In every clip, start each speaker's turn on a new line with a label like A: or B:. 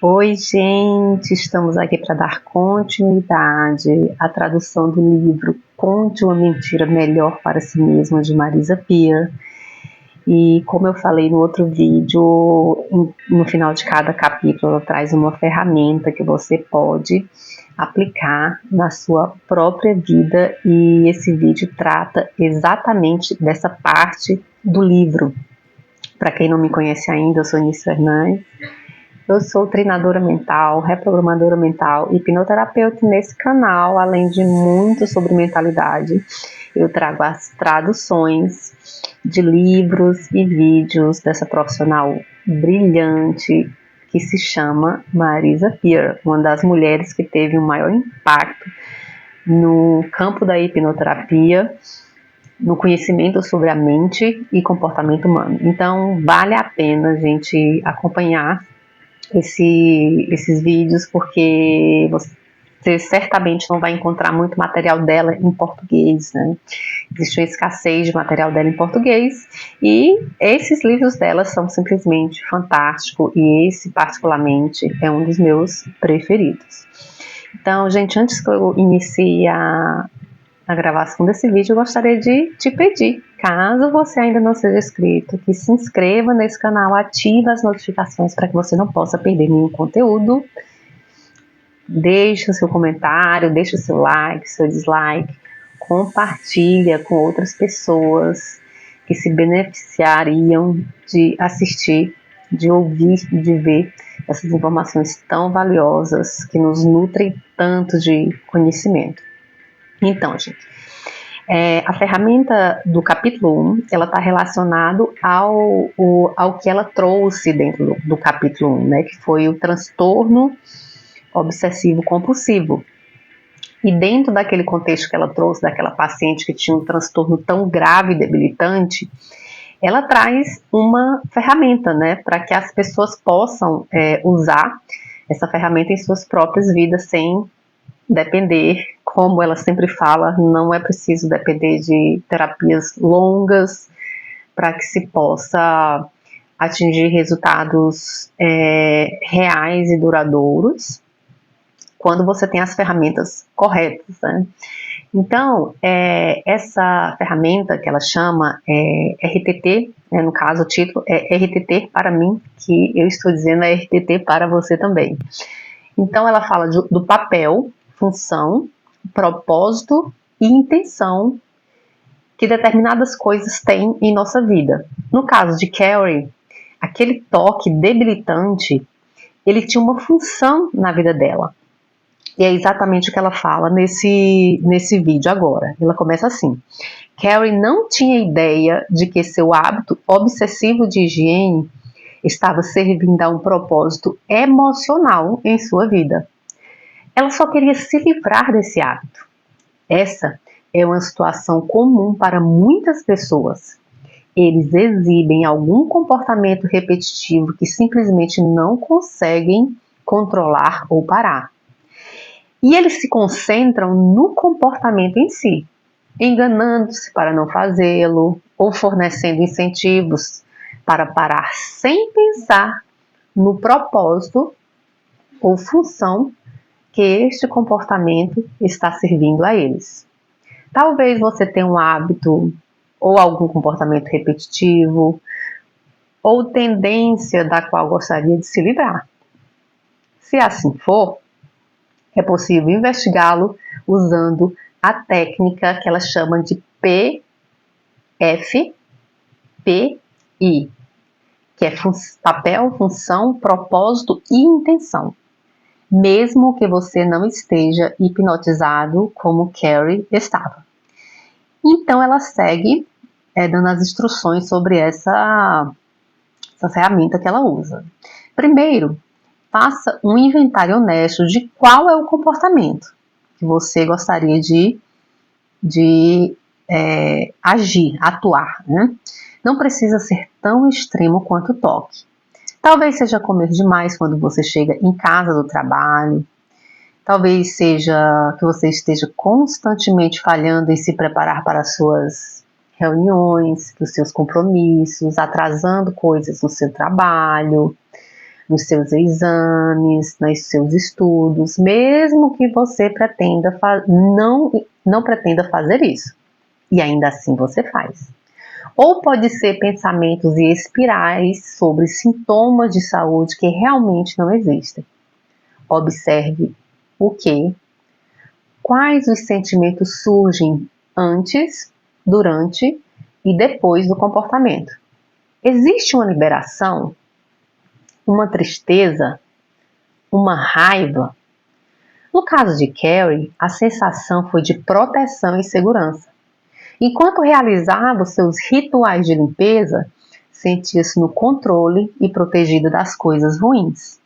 A: Oi, gente! Estamos aqui para dar continuidade à tradução do livro Conte uma Mentira Melhor para Si Mesma, de Marisa Peer. E como eu falei no outro vídeo, no final de cada capítulo ela traz uma ferramenta que você pode aplicar na sua própria vida, e esse vídeo trata exatamente dessa parte do livro. Para quem não me conhece ainda, eu sou Nice Fernandes. Eu sou treinadora mental, reprogramadora mental e hipnoterapeuta nesse canal, além de muito sobre mentalidade. Eu trago as traduções de livros e vídeos dessa profissional brilhante que se chama Marisa Peer, uma das mulheres que teve o maior impacto no campo da hipnoterapia, no conhecimento sobre a mente e comportamento humano. Então, vale a pena a gente acompanhar esses vídeos, porque você certamente não vai encontrar muito material dela em português, né? Existe uma escassez de material dela em português, e esses livros dela são simplesmente fantásticos, e esse particularmente é um dos meus preferidos. Então, gente, antes que eu inicie a gravação desse vídeo, eu gostaria de te pedir, caso você ainda não seja inscrito, que se inscreva nesse canal, ative as notificações para que você não possa perder nenhum conteúdo. Deixe o seu comentário, deixe o seu like, seu dislike, compartilha com outras pessoas que se beneficiariam de assistir, de ouvir, de ver essas informações tão valiosas que nos nutrem tanto de conhecimento. Então, gente, a ferramenta do capítulo 1, ela está relacionada ao que ela trouxe dentro do capítulo 1, né, que foi o transtorno obsessivo compulsivo. E dentro daquele contexto que ela trouxe, daquela paciente que tinha um transtorno tão grave e debilitante, ela traz uma ferramenta, né, para que as pessoas possam usar essa ferramenta em suas próprias vidas, sem depender, como ela sempre fala, não é preciso depender de terapias longas para que se possa atingir resultados reais e duradouros, quando você tem as ferramentas corretas, né? Então, essa ferramenta que ela chama RTT, no caso o título é RTT para mim, que eu estou dizendo é RTT para você também. Então, ela fala do papel, função, propósito e intenção que determinadas coisas têm em nossa vida. No caso de Carrie, aquele toque debilitante, ele tinha uma função na vida dela. E é exatamente o que ela fala nesse vídeo agora. Ela começa assim: Carrie não tinha ideia de que seu hábito obsessivo de higiene estava servindo a um propósito emocional em sua vida. Ela só queria se livrar desse hábito. Essa é uma situação comum para muitas pessoas. Eles exibem algum comportamento repetitivo que simplesmente não conseguem controlar ou parar. E eles se concentram no comportamento em si, enganando-se para não fazê-lo ou fornecendo incentivos para parar sem pensar no propósito ou função que este comportamento está servindo a eles. Talvez você tenha um hábito ou algum comportamento repetitivo ou tendência da qual gostaria de se livrar. Se assim for, é possível investigá-lo usando a técnica que ela chama de PFPI, que é papel, função, propósito e intenção, mesmo que você não esteja hipnotizado como Carrie estava. Então ela segue dando as instruções sobre essa ferramenta que ela usa. Primeiro, faça um inventário honesto de qual é o comportamento que você gostaria de agir, atuar, né? Não precisa ser tão extremo quanto o toque. Talvez seja comer demais quando você chega em casa do trabalho. Talvez seja que você esteja constantemente falhando em se preparar para as suas reuniões, para os seus compromissos, atrasando coisas no seu trabalho, nos seus exames, nos seus estudos, mesmo que você não pretenda fazer isso. E ainda assim você faz. Ou pode ser pensamentos e espirais sobre sintomas de saúde que realmente não existem. Observe o que, quais os sentimentos surgem antes, durante e depois do comportamento. Existe uma liberação, uma tristeza, uma raiva? No caso de Carrie, a sensação foi de proteção e segurança. Enquanto realizava os seus rituais de limpeza, sentia-se no controle e protegida das coisas ruins.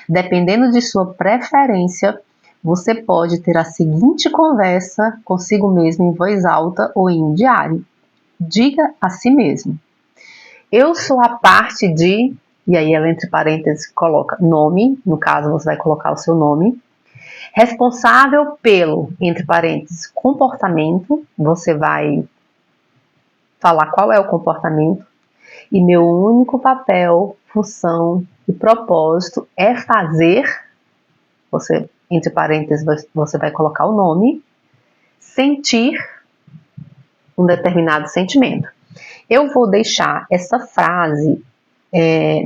A: Dependendo de sua preferência, você pode ter a seguinte conversa consigo mesmo em voz alta ou em um diário. Diga a si mesmo: eu sou a parte de... E aí ela entre parênteses coloca nome, no caso você vai colocar o seu nome. Responsável pelo, entre parênteses, comportamento, você vai falar qual é o comportamento. E meu único papel, função e propósito é fazer, você, entre parênteses, você vai colocar o nome, sentir um determinado sentimento. Eu vou deixar essa frase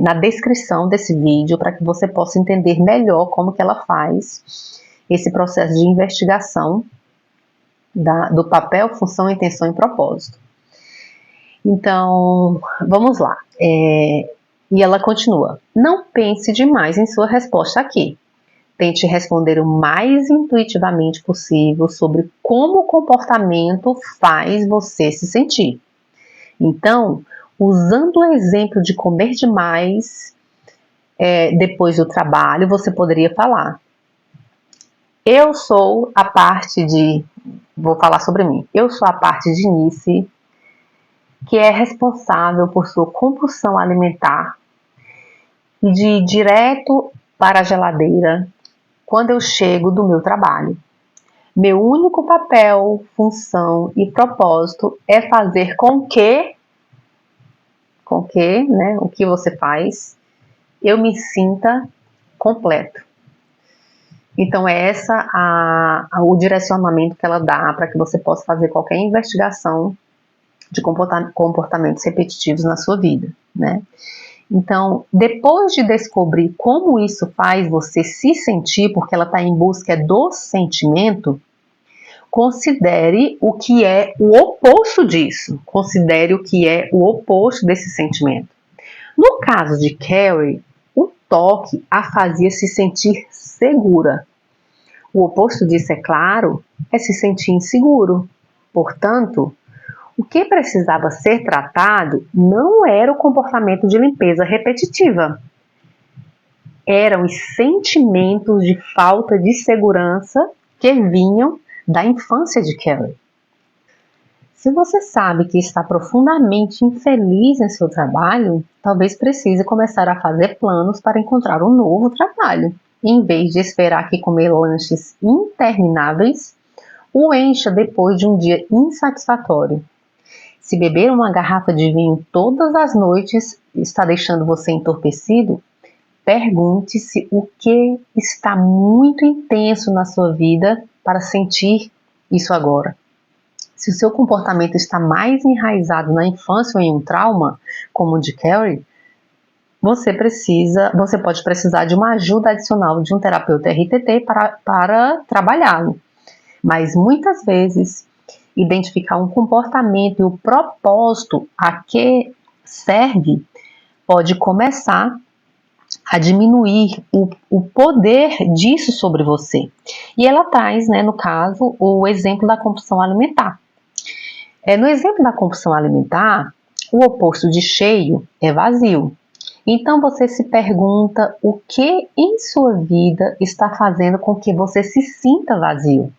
A: na descrição desse vídeo para que você possa entender melhor como que ela faz esse processo de investigação do papel, função, intenção e propósito. Então, vamos lá. E ela continua: não pense demais em sua resposta aqui. Tente responder o mais intuitivamente possível sobre como o comportamento faz você se sentir. Então, usando o exemplo de comer demais depois do trabalho, você poderia falar: eu sou a parte de... Vou falar sobre mim. Eu sou a parte de Nice que é responsável por sua compulsão alimentar e de ir direto para a geladeira quando eu chego do meu trabalho. Meu único papel, função e propósito é fazer com que, né, o que você faz, eu me sinta completo. Então é o direcionamento que ela dá para que você possa fazer qualquer investigação de comportamentos repetitivos na sua vida, né? Então, depois de descobrir como isso faz você se sentir, porque ela está em busca do sentimento, considere o que é o oposto disso. Considere o que é o oposto desse sentimento. No caso de Carrie, o toque a fazia se sentir segura. O oposto disso, é claro, é se sentir inseguro. Portanto, o que precisava ser tratado não era o comportamento de limpeza repetitiva. Eram os sentimentos de falta de segurança que vinham da infância de Carrie. Se você sabe que está profundamente infeliz em seu trabalho, talvez precise começar a fazer planos para encontrar um novo trabalho, em vez de esperar que comer lanches intermináveis o encha depois de um dia insatisfatório. Se beber uma garrafa de vinho todas as noites está deixando você entorpecido, pergunte-se o que está muito intenso na sua vida para sentir isso agora. Se o seu comportamento está mais enraizado na infância ou em um trauma, como o de Carrie, você pode precisar de uma ajuda adicional de um terapeuta RTT para trabalhá-lo. Mas muitas vezes, identificar um comportamento e o propósito a que serve pode começar a diminuir o poder disso sobre você. E ela traz, né, no caso, o exemplo da compulsão alimentar. No exemplo da compulsão alimentar, o oposto de cheio é vazio. Então você se pergunta o que em sua vida está fazendo com que você se sinta vazio.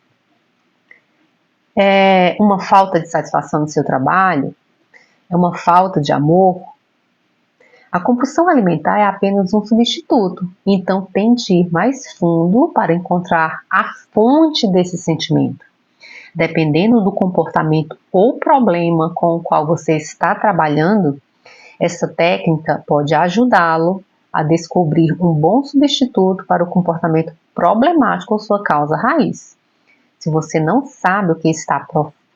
A: É uma falta de satisfação no seu trabalho? É uma falta de amor? A compulsão alimentar é apenas um substituto, então tente ir mais fundo para encontrar a fonte desse sentimento. Dependendo do comportamento ou problema com o qual você está trabalhando, essa técnica pode ajudá-lo a descobrir um bom substituto para o comportamento problemático ou sua causa raiz. Se você não sabe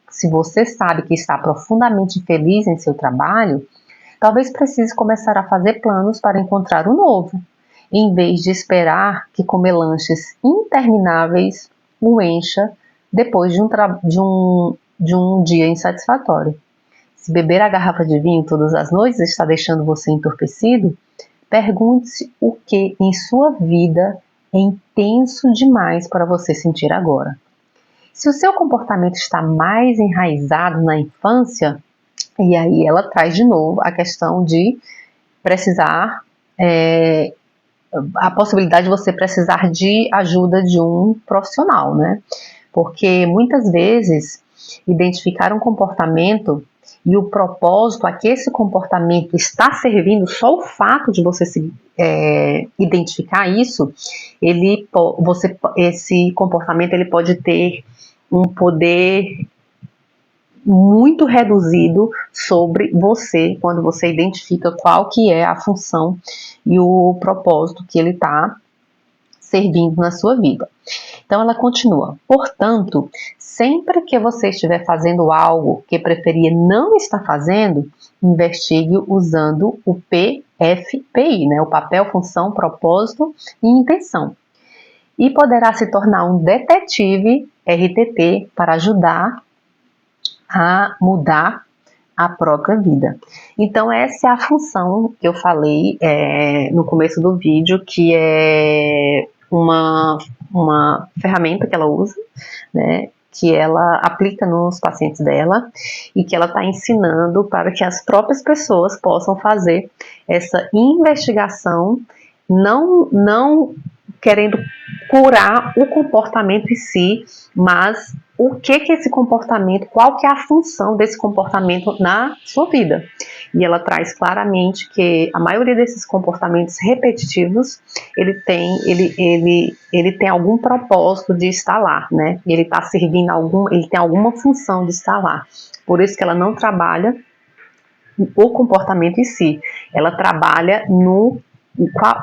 A: se você sabe que está profundamente infeliz em seu trabalho, talvez precise começar a fazer planos para encontrar o novo, em vez de esperar que comer lanches intermináveis o encha depois de um dia insatisfatório. Se beber a garrafa de vinho todas as noites está deixando você entorpecido, pergunte-se o que em sua vida é intenso demais para você sentir agora. Se o seu comportamento está mais enraizado na infância, e aí ela traz de novo a questão de precisar, a possibilidade de você precisar de ajuda de um profissional, né? Porque muitas vezes identificar um comportamento e o propósito a que esse comportamento está servindo, só o fato de você identificar isso, esse comportamento ele pode ter um poder muito reduzido sobre você, quando você identifica qual que é a função e o propósito que ele está servindo na sua vida. Então ela continua: portanto, sempre que você estiver fazendo algo que preferia não estar fazendo, investigue usando o PFPI, né? O papel, função, propósito e intenção. E poderá se tornar um detetive RTT para ajudar a mudar a própria vida. Então essa é a função que eu falei no começo do vídeo, que é uma ferramenta que ela usa, né, que ela aplica nos pacientes dela e que ela está ensinando para que as próprias pessoas possam fazer essa investigação, não querendo curar o comportamento em si, mas o que esse comportamento, qual que é a função desse comportamento na sua vida. E ela traz claramente que a maioria desses comportamentos repetitivos, ele tem algum propósito de estar lá, né? Ele está servindo ele tem alguma função de estar lá. Por isso que ela não trabalha o comportamento em si, ela trabalha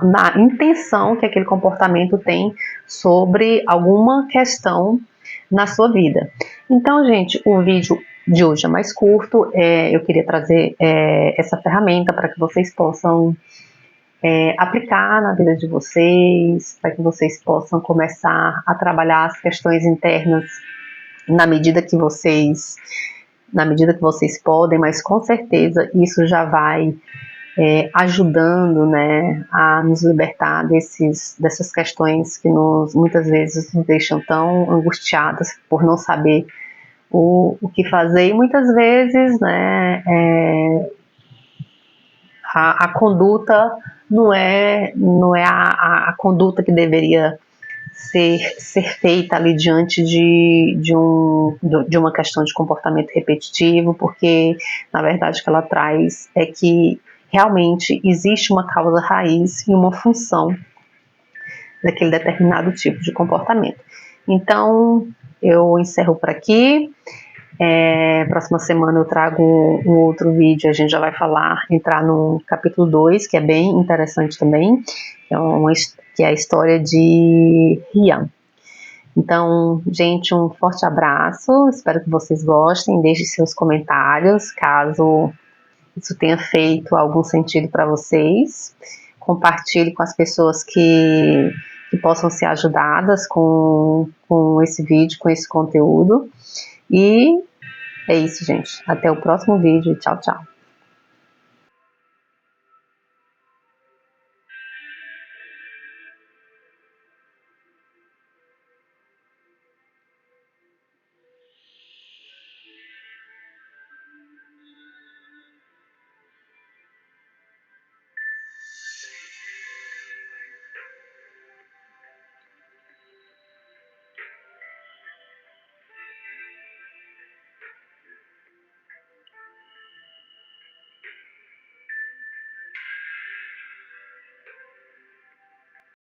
A: na intenção que aquele comportamento tem sobre alguma questão na sua vida. Então, gente, o vídeo de hoje é mais curto. Eu queria trazer essa ferramenta para que vocês possam aplicar na vida de vocês, para que vocês possam começar a trabalhar as questões internas na medida que vocês podem, mas com certeza isso já vai ajudando, né, a nos libertar dessas questões que muitas vezes nos deixam tão angustiadas por não saber o que fazer. E muitas vezes, né, a conduta não é a conduta que deveria ser feita ali diante de uma questão de comportamento repetitivo, porque na verdade o que ela traz é que realmente existe uma causa raiz e uma função daquele determinado tipo de comportamento. Então, eu encerro por aqui. Próxima semana eu trago um outro vídeo, a gente já vai entrar no capítulo 2, que é bem interessante também, que é a história de Rian. Então, gente, um forte abraço, espero que vocês gostem, deixem seus comentários, caso isso tenha feito algum sentido para vocês. Compartilhe com as pessoas que possam ser ajudadas com esse vídeo, com esse conteúdo. E é isso, gente. Até o próximo vídeo. Tchau, tchau.